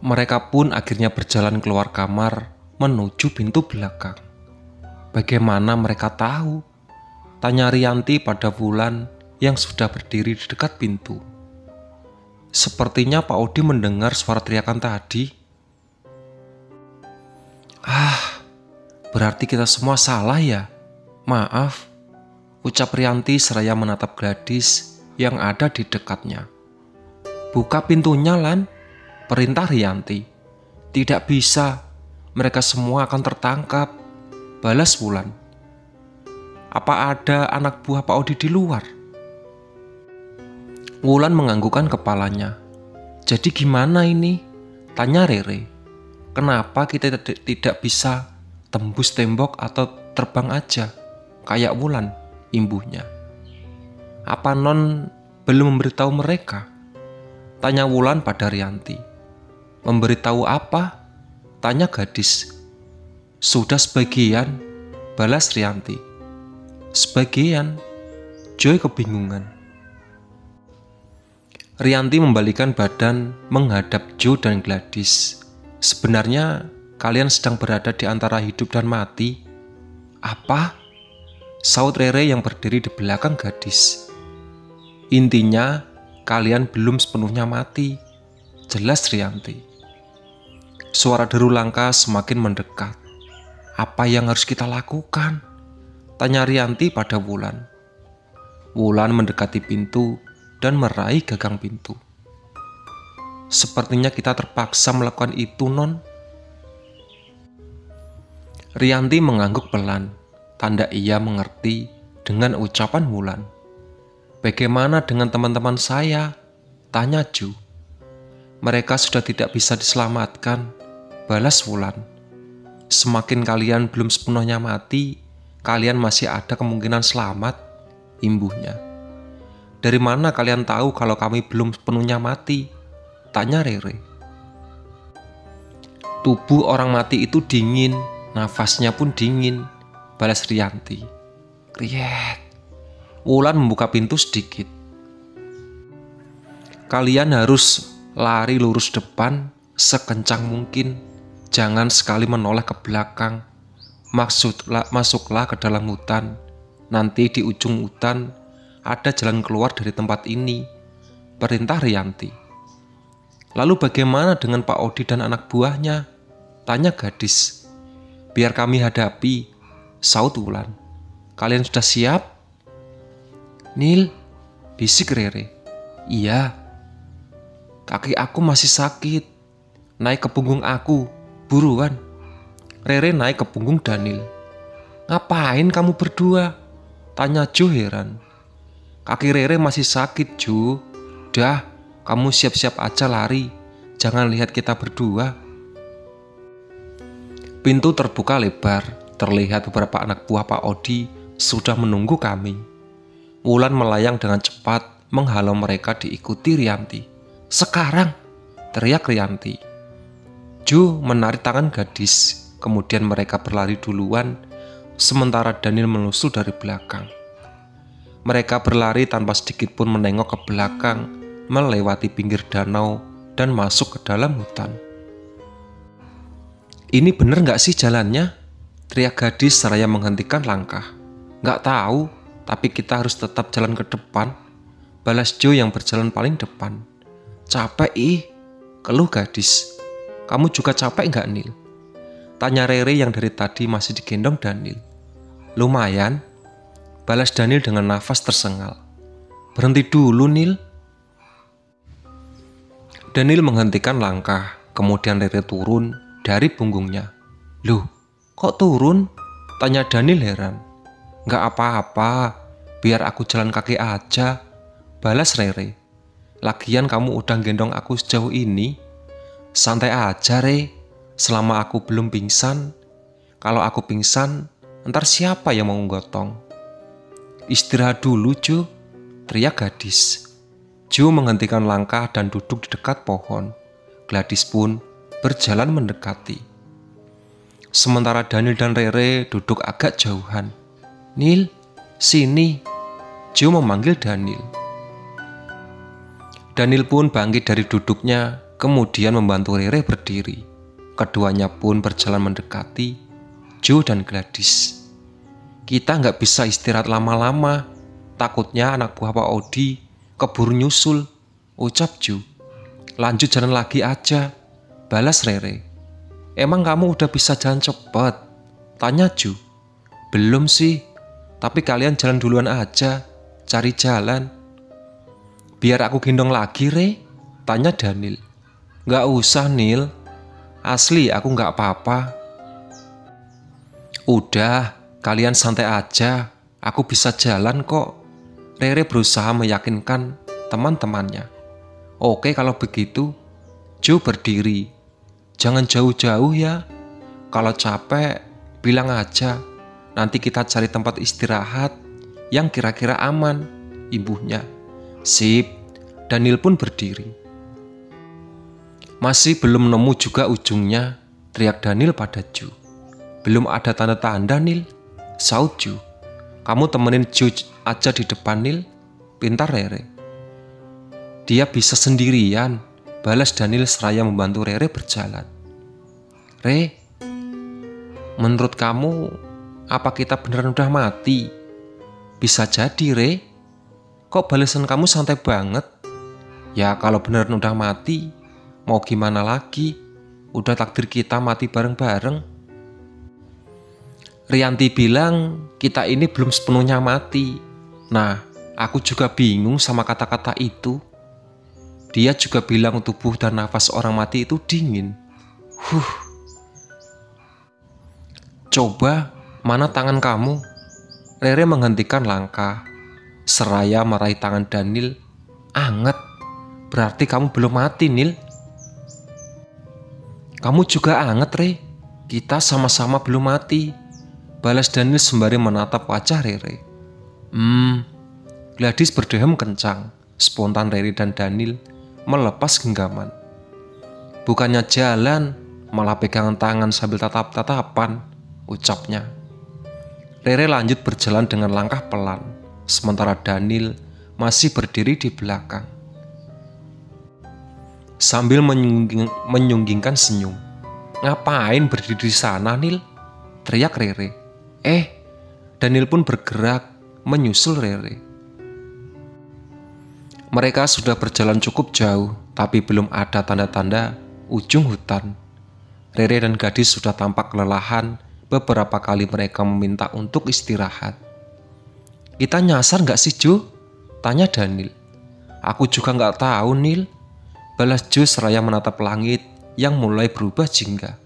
Mereka pun akhirnya berjalan keluar kamar menuju pintu belakang. Bagaimana mereka tahu? Tanya Rianti pada Wulan yang sudah berdiri di dekat pintu. Sepertinya Pak Odi mendengar suara teriakan tadi. Berarti kita semua salah ya? Maaf, ucap Rianti seraya menatap Gladys yang ada di dekatnya. Buka pintunya, Lan, perintah Rianti. Tidak bisa, mereka semua akan tertangkap, balas Wulan. Apa ada anak buah Pak Odi di luar? Wulan menganggukkan kepalanya. Jadi gimana ini? Tanya Rere. Kenapa kita tidak bisa tembus tembok atau terbang aja? Kayak Wulan, imbuhnya. Apa Non belum memberitahu mereka? Tanya Wulan pada Rianti. Memberitahu apa? Tanya gadis. Sudah sebagian, balas Rianti. Sebagian? Joy kebingungan. Rianti membalikan badan menghadap Jo dan Gladys. Sebenarnya kalian sedang berada di antara hidup dan mati. Apa? Saut Rere yang berdiri di belakang gadis. Intinya, kalian belum sepenuhnya mati, jelas Rianti. Suara deru langkah semakin mendekat. Apa yang harus kita lakukan? Tanya Rianti pada Wulan. Wulan mendekati pintu dan meraih gagang pintu. Sepertinya kita terpaksa melakukan itu, Non. Rianti mengangguk pelan, tanda ia mengerti dengan ucapan Wulan. Bagaimana dengan teman-teman saya? Tanya Ju. Mereka sudah tidak bisa diselamatkan, balas Wulan. Semakin kalian belum sepenuhnya mati, kalian masih ada kemungkinan selamat, imbuhnya. Dari mana kalian tahu kalau kami belum sepenuhnya mati? Tanya Rere. Tubuh orang mati itu dingin, nafasnya pun dingin, balas Rianti. Kriek. Wulan membuka pintu sedikit. Kalian harus lari lurus depan sekencang mungkin. Jangan sekali menoleh ke belakang. Masuklah ke dalam hutan. Nanti di ujung hutan ada jalan keluar dari tempat ini, perintah Rianti. Lalu bagaimana dengan Pak Odi dan anak buahnya? Tanya gadis. Biar kami hadapi, saut Wulan. Kalian sudah siap? Nil, bisik Rere. Iya. Kaki aku masih sakit. Naik ke punggung aku, buruan. Rere naik ke punggung Daniel. Ngapain kamu berdua? Tanya Jo heran. Kaki Rere masih sakit, Jo. Dah, kamu siap-siap aja lari. Jangan lihat kita berdua. Pintu terbuka lebar. Terlihat beberapa anak buah Pak Odi sudah menunggu kami. Wulan melayang dengan cepat menghalau mereka diikuti Rianti. Sekarang, teriak Rianti. Jo menarik tangan gadis. Kemudian mereka berlari duluan, sementara Daniel menusul dari belakang. Mereka berlari tanpa sedikit pun menengok ke belakang, melewati pinggir danau dan masuk ke dalam hutan. Ini bener gak sih jalannya? Teriak gadis seraya menghentikan langkah. Gak tahu, tapi kita harus tetap jalan ke depan, balas Jo yang berjalan paling depan. Capek keluh gadis. Kamu juga capek gak, Nil? Tanya Rere yang dari tadi masih digendong Daniel. Lumayan, balas Daniel dengan nafas tersengal. Berhenti dulu, Nil. Daniel menghentikan langkah, kemudian Rere turun dari punggungnya. Loh, kok turun? Tanya Daniel heran. Gak apa-apa, biar aku jalan kaki aja, balas Rere. Lagian kamu udah gendong aku sejauh ini. Santai aja, Re. Selama aku belum pingsan. Kalau aku pingsan, ntar siapa yang mau gotong? Istirahat dulu, Jo, teriak gadis. Jo menghentikan langkah dan duduk di dekat pohon. Gladys pun berjalan mendekati. Sementara Daniel dan Rere duduk agak jauhan. Nil, sini. Jo memanggil Daniel. Daniel pun bangkit dari duduknya kemudian membantu Rere berdiri. Keduanya pun berjalan mendekati Joe dan Gladys. Kita nggak bisa istirahat lama-lama, takutnya anak buah Pak Odi keburu nyusul, ucap Joe. Lanjut jalan lagi aja, balas Rere. Emang kamu udah bisa jalan cepet? Tanya Joe. Belum sih, tapi kalian jalan duluan aja, cari jalan. Biar aku gendong lagi, Re? Tanya Daniel. Nggak usah, Nil. Asli aku nggak apa-apa. Udah, kalian santai aja. Aku bisa jalan kok. Rere berusaha meyakinkan teman-temannya. Oke kalau begitu. Joe berdiri. Jangan jauh-jauh ya. Kalau capek, bilang aja. Nanti kita cari tempat istirahat yang kira-kira aman, ibunya. Sip, Daniel pun berdiri. Masih belum nemu juga ujungnya, teriak Daniel pada Joe. Belum ada tanda-tanda, Nil, saut Joe. Kamu temenin Joe aja di depan, Nil, pintar Rere. Dia bisa sendirian, balas Daniel seraya membantu Rere berjalan. Re, menurut kamu, apa kita beneran udah mati? Bisa jadi, Re. Kok balasan kamu santai banget? Ya kalau beneran udah mati, mau gimana lagi? Udah takdir kita mati bareng-bareng. Rianti bilang kita ini belum sepenuhnya mati. Nah, aku juga bingung sama kata-kata itu. Dia juga bilang tubuh dan nafas orang mati itu dingin. Coba, mana tangan kamu? Rere menghentikan langkah. Seraya meraih tangan Daniel. Anget. Berarti kamu belum mati, Nil. Kamu juga anget, Re. Kita sama-sama belum mati, balas Daniel sembari menatap wajah Rere. Gladys berdehem kencang. Spontan Rere dan Daniel melepas genggaman. Bukannya jalan, malah pegangan tangan sambil tatap-tatapan, ucapnya. Rere lanjut berjalan dengan langkah pelan, sementara Daniel masih berdiri di belakang. Sambil menyunggingkan senyum. Ngapain berdiri di sana, Nil? Teriak Rere. Daniel pun bergerak menyusul Rere. Mereka sudah berjalan cukup jauh, tapi belum ada tanda-tanda ujung hutan. Rere dan Gadis sudah tampak kelelahan. Beberapa kali mereka meminta untuk istirahat. Kita nyasar nggak sih, Jo? Tanya Daniel. Aku juga nggak tahu, Nil. Balas Jo seraya menatap langit yang mulai berubah jingga.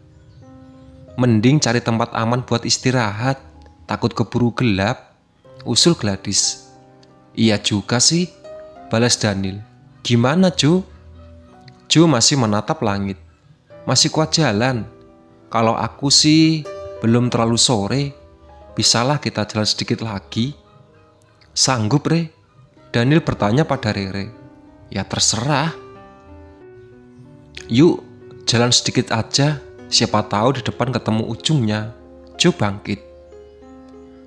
Mending cari tempat aman buat istirahat. Takut keburu gelap, usul Gladys. Iya juga sih, balas Daniel. Gimana, Jo? Jo masih menatap langit. Masih kuat jalan. Kalau aku sih belum terlalu sore. Bisalah kita jalan sedikit lagi. Sanggup, Re? Daniel bertanya pada Rere. Ya terserah. Yuk, jalan sedikit aja. Siapa tahu di depan ketemu ujungnya. Jo bangkit.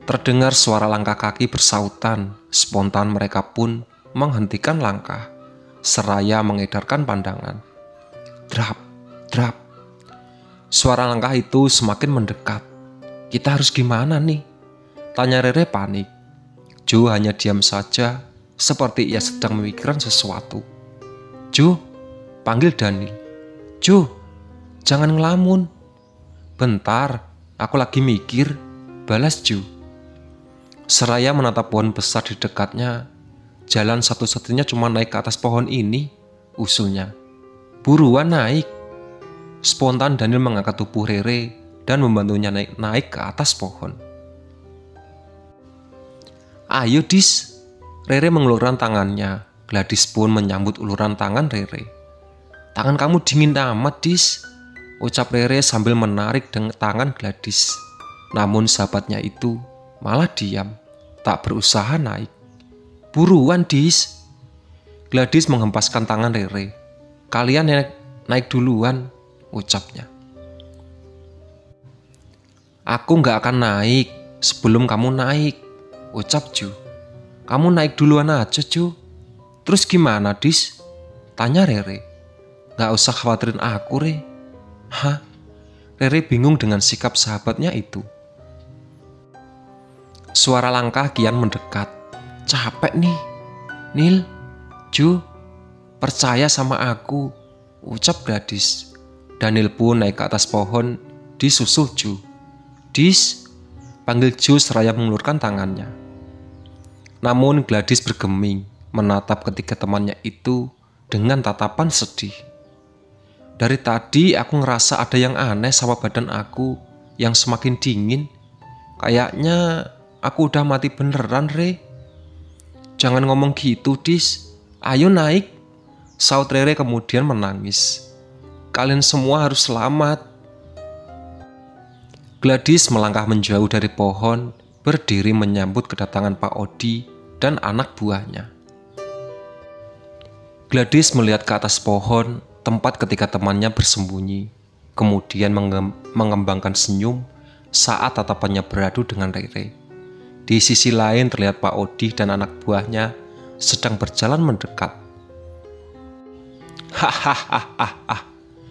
Terdengar suara langkah kaki bersautan. Spontan mereka pun menghentikan langkah, seraya mengedarkan pandangan. Drap, drap. Suara langkah itu semakin mendekat. Kita harus gimana nih? Tanya Rere panik. Jo hanya diam saja, seperti ia sedang memikirkan sesuatu. Jo, panggil Daniel. Jo, jangan ngelamun. Bentar, aku lagi mikir, balas Jo. Seraya menatap pohon besar di dekatnya. Jalan satu-satunya cuma naik ke atas pohon ini, usulnya. Buruan naik. Spontan Daniel mengangkat tubuh Rere dan membantunya naik ke atas pohon. Ayo, Dis. Rere mengelurkan tangannya. Gladys pun menyambut uluran tangan Rere. Tangan kamu dingin amat, Dis, ucap Rere sambil menarik dengan tangan Gladys. Namun sahabatnya itu malah diam, tak berusaha naik. Buruan, Dis. Gladys menghempaskan tangan Rere. Kalian naik duluan, ucapnya. Aku gak akan naik sebelum kamu naik, ucap Jo. Kamu naik duluan aja, Jo. Terus gimana, Dis? Tanya Rere. Gak usah khawatirin aku, Re. Hah? Rere bingung dengan sikap sahabatnya itu. Suara langkah kian mendekat. Capek nih. Nil, Ju, percaya sama aku, ucap Gladys. Daniel pun naik ke atas pohon, disusul Ju. Dis, panggil Ju seraya mengulurkan tangannya. Namun Gladys bergeming, menatap ketiga temannya itu dengan tatapan sedih. Dari tadi aku ngerasa ada yang aneh sama badan aku yang semakin dingin. Kayaknya aku udah mati beneran, Re. Jangan ngomong gitu, Dis. Ayo naik. Saut Rere kemudian menangis. Kalian semua harus selamat. Gladys melangkah menjauh dari pohon, berdiri menyambut kedatangan Pak Odi dan anak buahnya. Gladys melihat ke atas pohon, tempat ketika temannya bersembunyi, kemudian mengembangkan senyum saat tatapannya beradu dengan Rere. Di sisi lain terlihat Pak Odi dan anak buahnya sedang berjalan mendekat. Hahaha,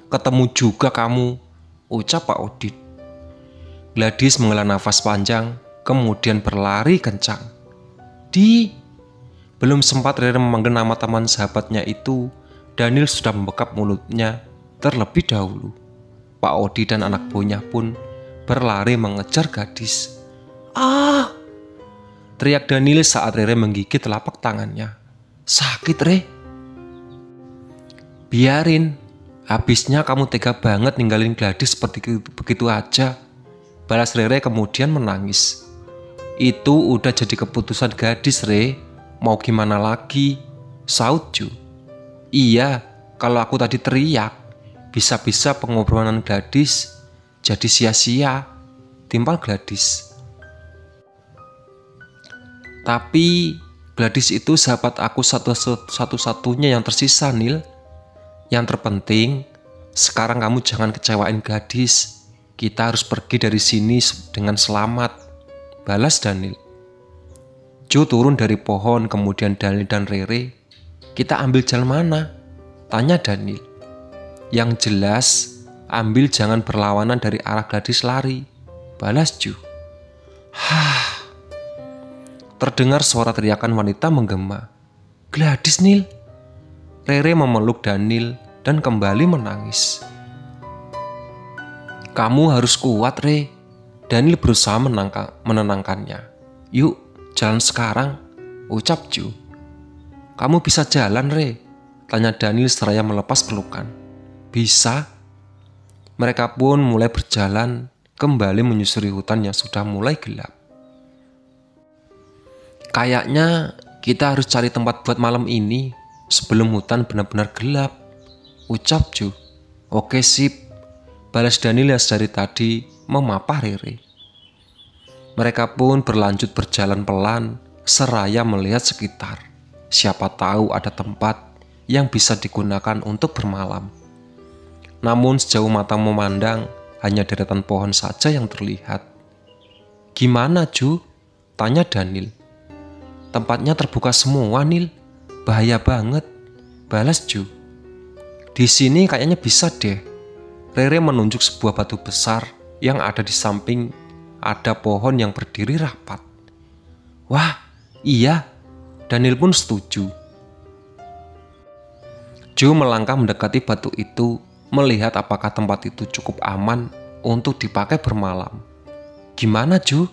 ketemu juga kamu, ucap Pak Odi. Gladys menghela nafas panjang, kemudian berlari kencang. Belum sempat Rere memanggil nama teman sahabatnya itu, Daniel sudah membekap mulutnya terlebih dahulu. Pak Odi dan anak buahnya pun berlari mengejar gadis. Ah! Teriak Daniel saat Rere menggigit telapak tangannya. Sakit, Re. Biarin, habisnya kamu tega banget ninggalin Gladys seperti begitu aja. Balas Rere kemudian menangis. Itu udah jadi keputusan gadis, Re. Mau gimana lagi? Saut Ju. Iya, kalau aku tadi teriak, bisa-bisa pengobrolan Gladys jadi sia-sia, timpal Gladys. Tapi Gladys itu sahabat aku satu-satunya yang tersisa, Nil. Yang terpenting, sekarang kamu jangan kecewain Gladys. Kita harus pergi dari sini dengan selamat, balas Daniel. Jo turun dari pohon, kemudian Daniel dan Rere. Kita ambil jalan mana? Tanya Daniel. Yang jelas, ambil jangan berlawanan dari arah Gladys lari, balas Jo. Terdengar suara teriakan wanita menggema. Gladys, Nil. Rere memeluk Daniel dan kembali menangis. Kamu harus kuat, Re. Daniel berusaha menenangkannya. Yuk, jalan sekarang, ucap Jo. Kamu bisa jalan, Re? Tanya Daniel seraya melepas pelukan. Bisa. Mereka pun mulai berjalan, kembali menyusuri hutan yang sudah mulai gelap. Kayaknya kita harus cari tempat buat malam ini sebelum hutan benar-benar gelap, ucap Jo. Oke, sip. Balas Daniel yang dari tadi memapah Rere. Mereka pun berlanjut berjalan pelan, seraya melihat sekitar. Siapa tahu ada tempat yang bisa digunakan untuk bermalam. Namun sejauh mata memandang, hanya deretan pohon saja yang terlihat. Gimana, Ju? Tanya Daniel. Tempatnya terbuka semua, Nil. Bahaya banget, balas Ju. Di sini kayaknya bisa deh. Rere menunjuk sebuah batu besar yang ada di samping ada pohon yang berdiri rapat. Wah, iya. Daniel pun setuju. Jo melangkah mendekati batu itu, melihat apakah tempat itu cukup aman untuk dipakai bermalam. Gimana, Jo?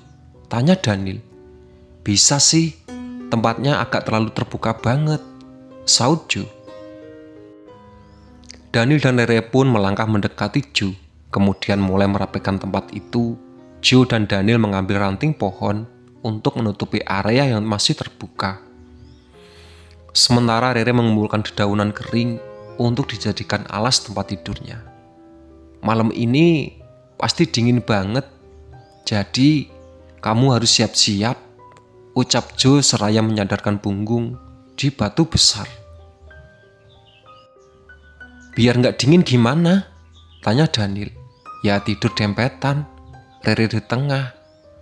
Tanya Daniel. Bisa sih, tempatnya agak terlalu terbuka banget, saut Jo. Daniel dan Rere pun melangkah mendekati Jo, kemudian mulai merapikan tempat itu. Jo dan Daniel mengambil ranting pohon untuk menutupi area yang masih terbuka. Sementara Rere mengumpulkan dedaunan kering untuk dijadikan alas tempat tidurnya. Malam ini pasti dingin banget, jadi kamu harus siap-siap, ucap Jo seraya menyadarkan punggung di batu besar. Biar nggak dingin gimana? Tanya Daniel. Ya tidur dempetan, Rere di tengah,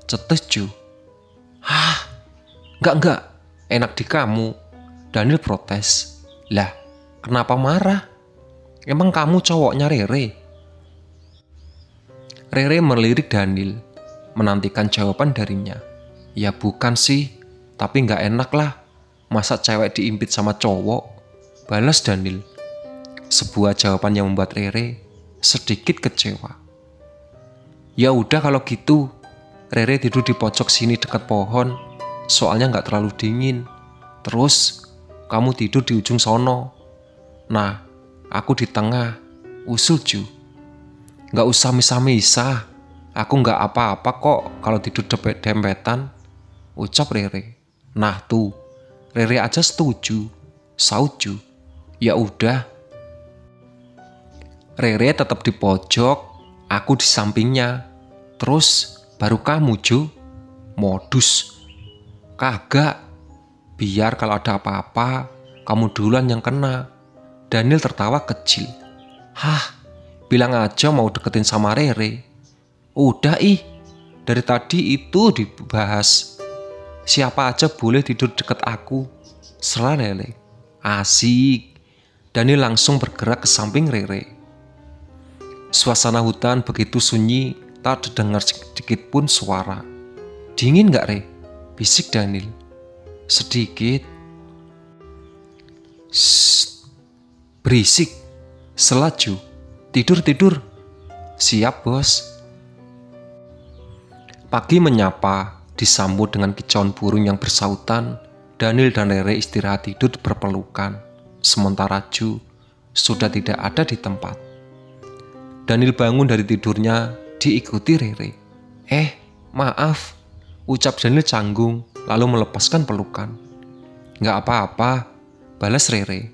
cetus Jo. Enggak, enak di kamu. Daniel protes. Lah, kenapa marah? Emang kamu cowoknya Rere? Rere melirik Daniel, menantikan jawaban darinya. Ya bukan sih, tapi nggak enak lah. Masa cewek diimpit sama cowok? Balas Daniel. Sebuah jawaban yang membuat Rere sedikit kecewa. Ya udah kalau gitu, Rere tidur di pojok sini dekat pohon. Soalnya nggak terlalu dingin. Terus kamu tidur di ujung sono. Nah, aku di tengah. Usul Ju. Nggak usah misah-misah. Aku nggak apa-apa kok kalau tidur dempetan. Ucap Rere. Nah tuh, Rere aja setuju. Saut Ju. Ya udah. Rere tetap di pojok, aku di sampingnya. Terus baru kamu Ju. Modus. Kagak. Biar kalau ada apa-apa, kamu duluan yang kena. Daniel tertawa kecil. Hah? Bilang aja mau deketin sama Rere. Udah dari tadi itu dibahas. Siapa aja boleh tidur deket aku. Serah Rere. Asik. Daniel langsung bergerak ke samping Rere. Suasana hutan begitu sunyi, tak terdengar sedikit pun suara. Dingin gak Re? Bisik Daniel. Sedikit. Shh. Berisik. Selaju. Tidur. Siap bos. Pagi menyapa, disambut dengan kicauan burung yang bersautan. Daniel dan Rere istirahat tidur berpelukan. Sementara Ju sudah tidak ada di tempat. Daniel bangun dari tidurnya, diikuti Rere. Maaf, ucap Daniel canggung, lalu melepaskan pelukan. Nggak apa-apa, balas Rere.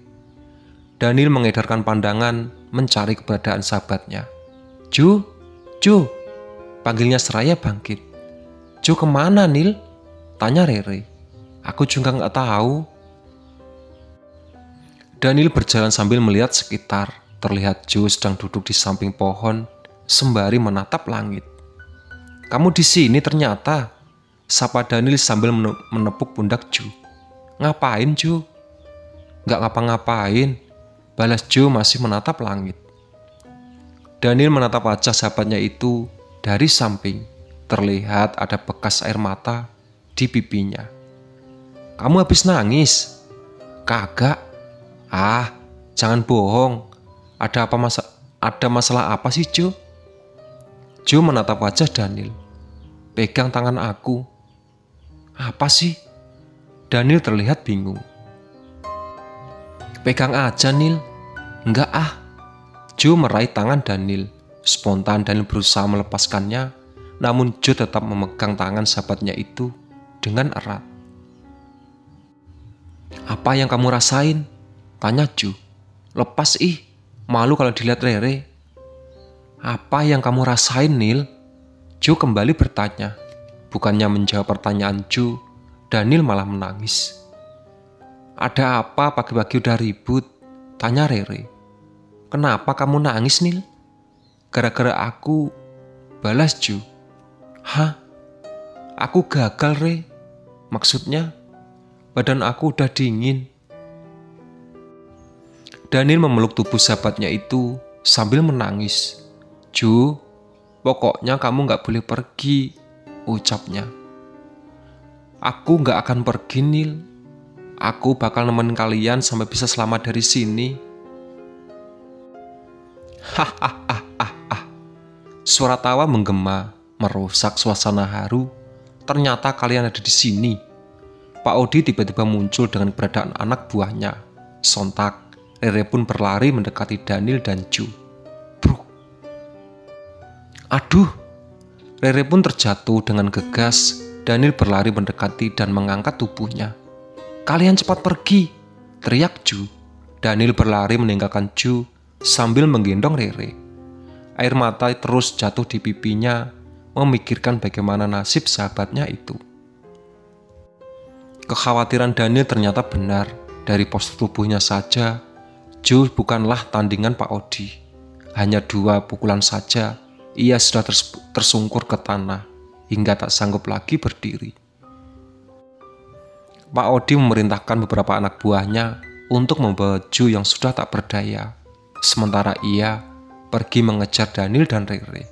Daniel mengedarkan pandangan, mencari keberadaan sahabatnya. Ju, panggilnya seraya bangkit. Ju kemana Nil? Tanya Rere. Aku juga nggak tahu. Daniel berjalan sambil melihat sekitar. Terlihat Ju sedang duduk di samping pohon, sembari menatap langit. Kamu di sini ternyata, sapa Daniel sambil menepuk pundak Ju. Ngapain Ju? Nggak ngapa-ngapain. Balas Ju masih menatap langit. Daniel menatap wajah sahabatnya itu dari samping. Terlihat ada bekas air mata di pipinya. Kamu habis nangis? Kagak. Jangan bohong. Ada masalah apa sih Ju? Ju menatap wajah Daniel. Pegang tangan aku. Apa sih? Daniel terlihat bingung. Pegang aja Nil. Enggak Ju meraih tangan Daniel. Spontan Daniel berusaha melepaskannya, namun Ju tetap memegang tangan sahabatnya itu dengan erat. Apa yang kamu rasain? Tanya Ju. Lepas malu kalau dilihat Rere. Apa yang kamu rasain Nil? Ju kembali bertanya. Bukannya menjawab pertanyaan Ju, Daniel malah menangis. Ada apa pagi-pagi udah ribut? Tanya Rere. Kenapa kamu nangis Nil? Gara-gara aku, balas Ju. Aku gagal Re. Maksudnya, badan aku udah dingin. Daniel memeluk tubuh sahabatnya itu sambil menangis. Ju, pokoknya kamu gak boleh pergi, ucapnya. Aku gak akan pergi Nil. Aku bakal nemenin kalian sampai bisa selamat dari sini. Suara tawa menggema, merusak suasana haru. Ternyata kalian ada di sini. Pak Odi tiba-tiba muncul dengan keberadaan anak buahnya. Sontak, Rere pun berlari mendekati Daniel dan Ju. Bruk. Aduh, Rere pun terjatuh dengan gegas. Daniel berlari mendekati dan mengangkat tubuhnya. Kalian cepat pergi, teriak Ju. Daniel berlari meninggalkan Ju sambil menggendong Rere. Air mata terus jatuh di pipinya, memikirkan bagaimana nasib sahabatnya itu. Kekhawatiran Daniel ternyata benar. Dari postur tubuhnya saja, Ju bukanlah tandingan Pak Odi. Hanya 2 pukulan saja, ia sudah tersungkur ke tanah hingga tak sanggup lagi berdiri. Pak Odi memerintahkan beberapa anak buahnya untuk membawa Ju yang sudah tak berdaya. sementara ia pergi mengejar Daniel dan Rere.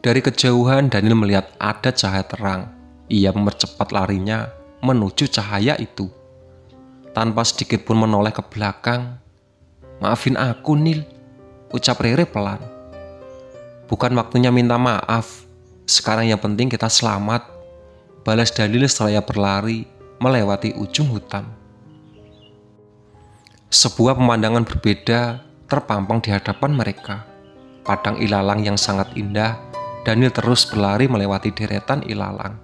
Dari kejauhan Daniel melihat ada cahaya terang. Ia mempercepat larinya menuju cahaya itu. Tanpa sedikit pun menoleh ke belakang. "Maafin aku, Nil," ucap Rere pelan. "Bukan waktunya minta maaf. Sekarang yang penting kita selamat," balas Daniel setelah ia berlari melewati ujung hutan. Sebuah pemandangan berbeda terpampang di hadapan mereka. Padang ilalang yang sangat indah. Daniel terus berlari melewati deretan ilalang.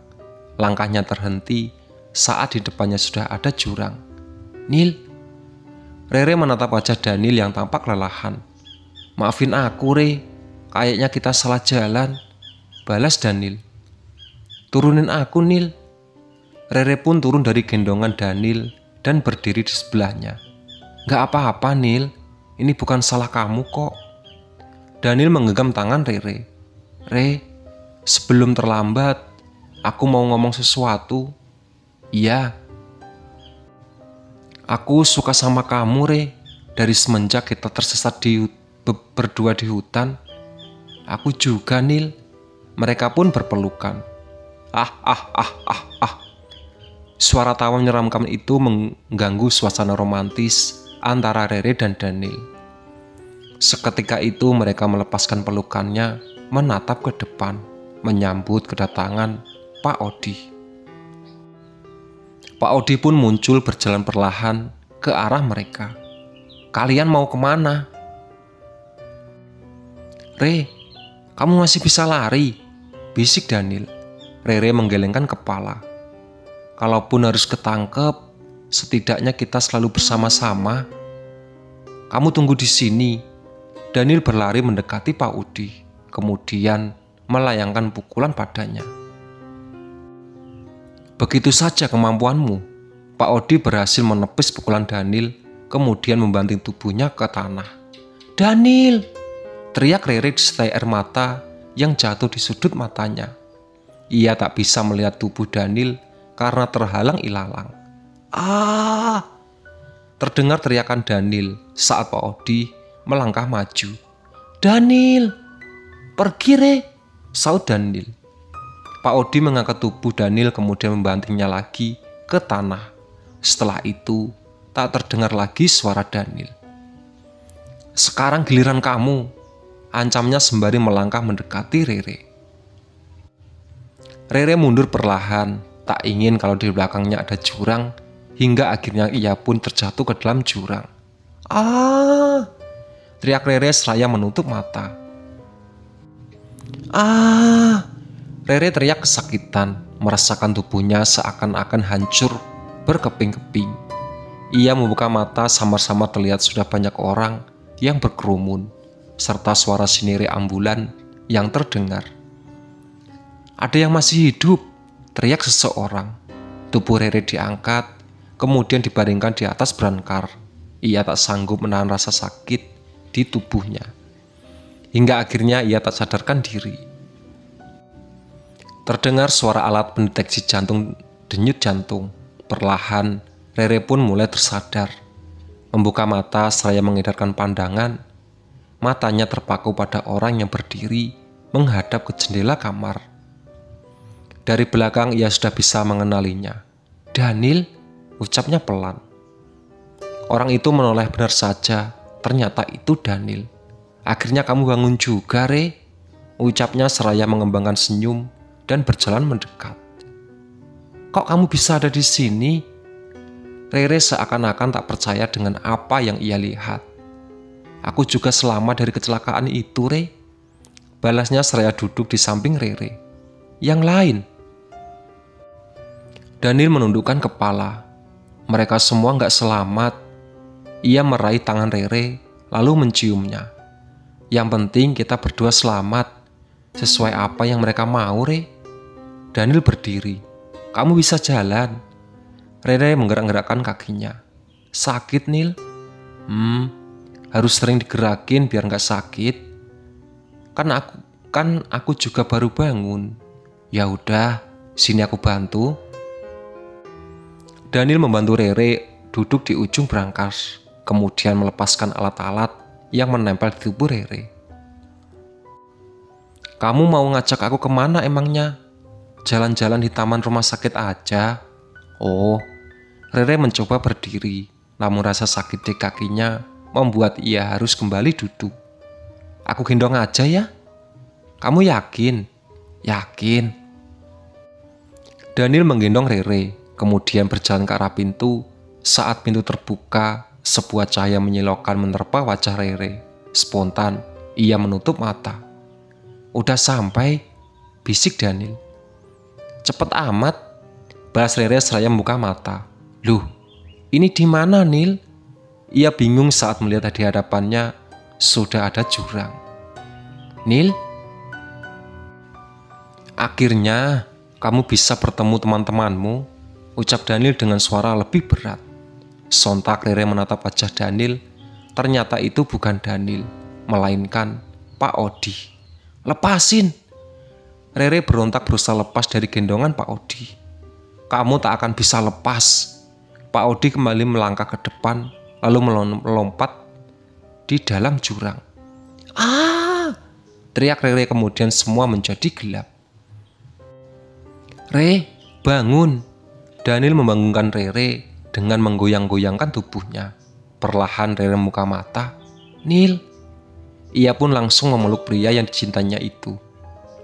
Langkahnya terhenti saat di depannya sudah ada jurang. "Nil." Rere menatap wajah Daniel yang tampak kelelahan. "Maafin aku, Re. Kayaknya kita salah jalan," balas Daniel. "Turunin aku, Nil." Rere pun turun dari gendongan Daniel dan berdiri di sebelahnya. "Gak apa-apa, Nil. Ini bukan salah kamu kok." Daniel menggenggam tangan Rere. "Re, sebelum terlambat, aku mau ngomong sesuatu." "Iya." "Aku suka sama kamu, Re. Dari semenjak kita tersesat berdua di hutan." "Aku juga, Nil." Mereka pun berpelukan. Suara tawa menyeramkan itu mengganggu suasana romantis antara Rere dan Daniel. Seketika itu mereka melepaskan pelukannya, menatap ke depan, menyambut kedatangan Pak Odi. Pak Odi pun muncul berjalan perlahan ke arah mereka. "Kalian mau kemana?" "Re, kamu masih bisa lari," bisik Daniel. Rere menggelengkan kepala. "Kalaupun harus ketangkep, setidaknya kita selalu bersama-sama. Kamu tunggu di sini." Daniel berlari mendekati Pak Odi, kemudian melayangkan pukulan padanya. "Begitu saja kemampuanmu." Pak Odi berhasil menepis pukulan Daniel, kemudian membanting tubuhnya ke tanah. "Daniel!" teriak Rere disertai air mata yang jatuh di sudut matanya. Ia tak bisa melihat tubuh Daniel karena terhalang ilalang. "Ah!" terdengar teriakan Daniel saat Pak Odi melangkah maju. "Daniel! Pergi, Re!" saut Daniel. Pak Odi mengangkat tubuh Daniel kemudian membantingnya lagi ke tanah. Setelah itu, tak terdengar lagi suara Daniel. "Sekarang giliran kamu," ancamnya sembari melangkah mendekati Rere. Rere mundur perlahan, tak ingin kalau di belakangnya ada jurang, hingga akhirnya ia pun terjatuh ke dalam jurang. "Ah!" teriak Rere seraya menutup mata. "Ah!" Rere teriak kesakitan, merasakan tubuhnya seakan-akan hancur berkeping-keping. Ia membuka mata, samar-samar terlihat sudah banyak orang yang berkerumun, serta suara sinire ambulan yang terdengar. "Ada yang masih hidup," teriak seseorang. Tubuh Rere diangkat, kemudian dibaringkan di atas brankar. Ia tak sanggup menahan rasa sakit di tubuhnya. Hingga akhirnya ia tak sadarkan diri. Terdengar suara alat pendeteksi jantung, denyut jantung. Perlahan, Rere pun mulai tersadar. Membuka mata seraya mengedarkan pandangan. Matanya terpaku pada orang yang berdiri menghadap ke jendela kamar. Dari belakang ia sudah bisa mengenalinya. "Daniel," ucapnya pelan. Orang itu menoleh benar saja. Ternyata itu Daniel. "Akhirnya kamu bangun juga, Re," ucapnya seraya mengembangkan senyum dan berjalan mendekat. "Kok kamu bisa ada di sini?" Rere seakan-akan tak percaya dengan apa yang ia lihat. "Aku juga selamat dari kecelakaan itu, Re," balasnya seraya duduk di samping Rere. "Yang lain?" Daniel menundukkan kepala. "Mereka semua gak selamat." Ia meraih tangan Rere lalu menciumnya. "Yang penting kita berdua selamat. Sesuai apa yang mereka mau, Re." Daniel berdiri. "Kamu bisa jalan." Rere menggerak-gerakkan kakinya. "Sakit, Nil?" Harus sering digerakin biar gak sakit. Kan aku juga baru bangun." "Ya udah, sini aku bantu." Daniel membantu Rere duduk di ujung brankas. kemudian melepaskan alat-alat yang menempel di tubuh Rere. Kamu mau ngajak aku kemana emangnya? Jalan-jalan di taman rumah sakit aja. Oh, Rere mencoba berdiri, namun rasa sakit di kakinya membuat ia harus kembali duduk. Aku gendong aja ya? Kamu yakin? Yakin. Daniel menggendong Rere, kemudian berjalan ke arah pintu. Saat pintu terbuka, sebuah cahaya menyilaukan menerpa wajah Rere. Spontan, ia menutup mata. Udah sampai, bisik Daniel. Cepet amat, balas Rere seraya membuka mata. Loh, ini di mana, Nil? Ia bingung saat melihat di hadapannya sudah ada jurang. Nil? Akhirnya, kamu bisa bertemu teman-temanmu, ucap Daniel dengan suara lebih berat. Sontak Rere menatap wajah Daniel, ternyata itu bukan Daniel, melainkan Pak Odi. Lepasin! Rere berontak berusaha lepas dari gendongan Pak Odi. Kamu tak akan bisa lepas. Pak Odi kembali melangkah ke depan, lalu melompat di dalam jurang. Ah! Teriak Rere, kemudian semua menjadi gelap. Re, bangun! Daniel membangunkan Rere dengan menggoyang-goyangkan tubuhnya. Perlahan Rere membuka mata. Nil! Ia pun langsung memeluk pria yang dicintanya itu.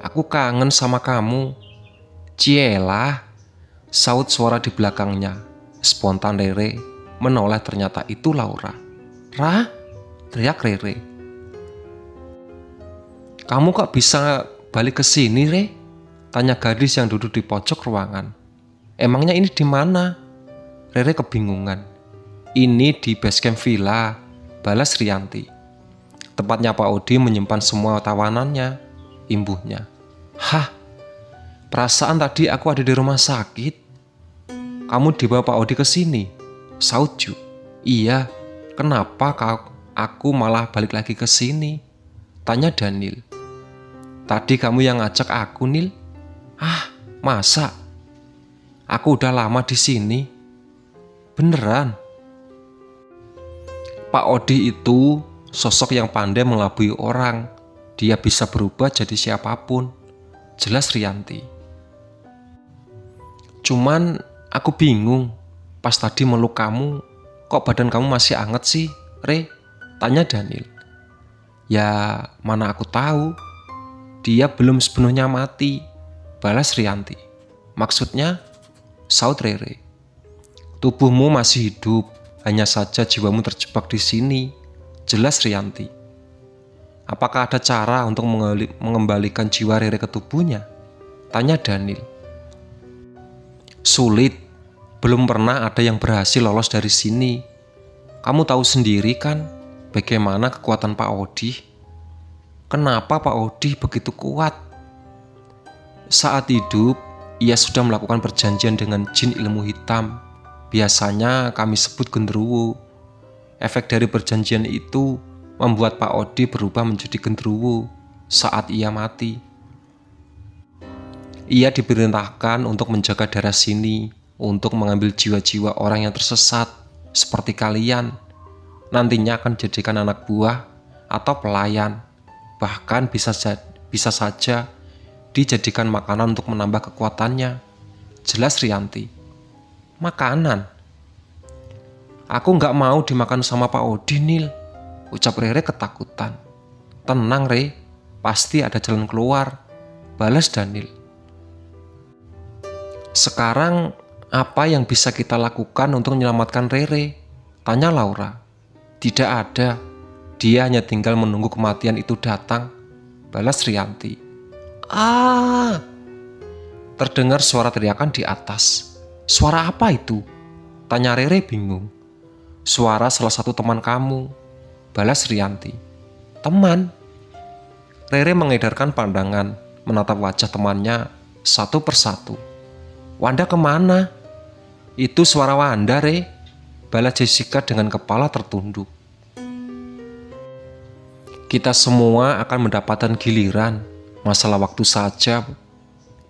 Aku kangen sama kamu. Cielah, saut suara di belakangnya. Spontan Rere menoleh, ternyata itu Laura. Ra? Teriak Rere. Kamu kok bisa balik ke sini, Re? Tanya gadis yang duduk di pojok ruangan. Emangnya ini di mana? Rere kebingungan. Ini di basecamp villa, balas Rianti. Tempatnya Pak Odi menyimpan semua tawanannya, imbuhnya. Hah? Perasaan tadi aku ada di rumah sakit. Kamu dibawa Pak Odi ke sini? Saut Ju. Iya, kenapa aku malah balik lagi ke sini? Tanya Daniel. Tadi kamu yang ngajak aku, Nil. Ah, masa? Aku udah lama di sini. Beneran. Pak Odi itu sosok yang pandai mengelabui orang. Dia bisa berubah jadi siapapun. Jelas Rianti. Cuman aku bingung. Pas tadi meluk kamu, kok badan kamu masih anget sih, Re? Tanya Daniel. Ya, mana aku tahu. Dia belum sepenuhnya mati. Balas Rianti. Maksudnya, saut Rere. Tubuhmu masih hidup, hanya saja jiwamu terjebak di sini. Jelas Rianti. Apakah ada cara untuk mengembalikan jiwa Rere ke tubuhnya? Tanya Daniel. Sulit. Belum pernah ada yang berhasil lolos dari sini. Kamu tahu sendiri kan bagaimana kekuatan Pak Odi? Kenapa Pak Odi begitu kuat? Saat hidup, ia sudah melakukan perjanjian dengan jin ilmu hitam. Biasanya kami sebut genderuwo. Efek dari perjanjian itu membuat Pak Odi berubah menjadi genderuwo saat ia mati. Ia diperintahkan untuk menjaga daerah sini, untuk mengambil jiwa-jiwa orang yang tersesat, seperti kalian. Nantinya akan dijadikan anak buah atau pelayan. Bahkan bisa saja dijadikan makanan untuk menambah kekuatannya. Jelas Rianti. Makanan? Aku gak mau dimakan sama Pak Odi, Nil. Ucap Rere ketakutan. Tenang, Re. Pasti ada jalan keluar. Balas Daniel. Sekarang, apa yang bisa kita lakukan untuk menyelamatkan Rere? Tanya Laura. Tidak ada. Dia hanya tinggal menunggu kematian itu datang. Balas Rianti. Ah! Terdengar suara teriakan di atas. Suara apa itu? Tanya Rere bingung. Suara salah satu teman kamu. Balas Rianti. Teman? Rere mengedarkan pandangan, menatap wajah temannya satu persatu. Wanda kemana? Itu suara Wanda, Re. Balas Jessica dengan kepala tertunduk. Kita semua akan mendapatkan giliran. Masalah waktu saja.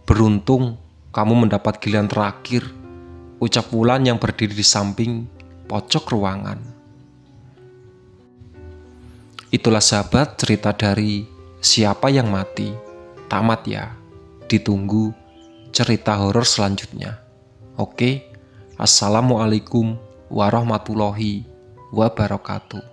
Beruntung kamu mendapat giliran terakhir. Ucap Wulan yang berdiri di samping pojok ruangan. Itulah sahabat cerita dari Siapa Yang Mati. Tamat ya. Ditunggu cerita horor selanjutnya. Oke. Assalamualaikum warahmatullahi wabarakatuh.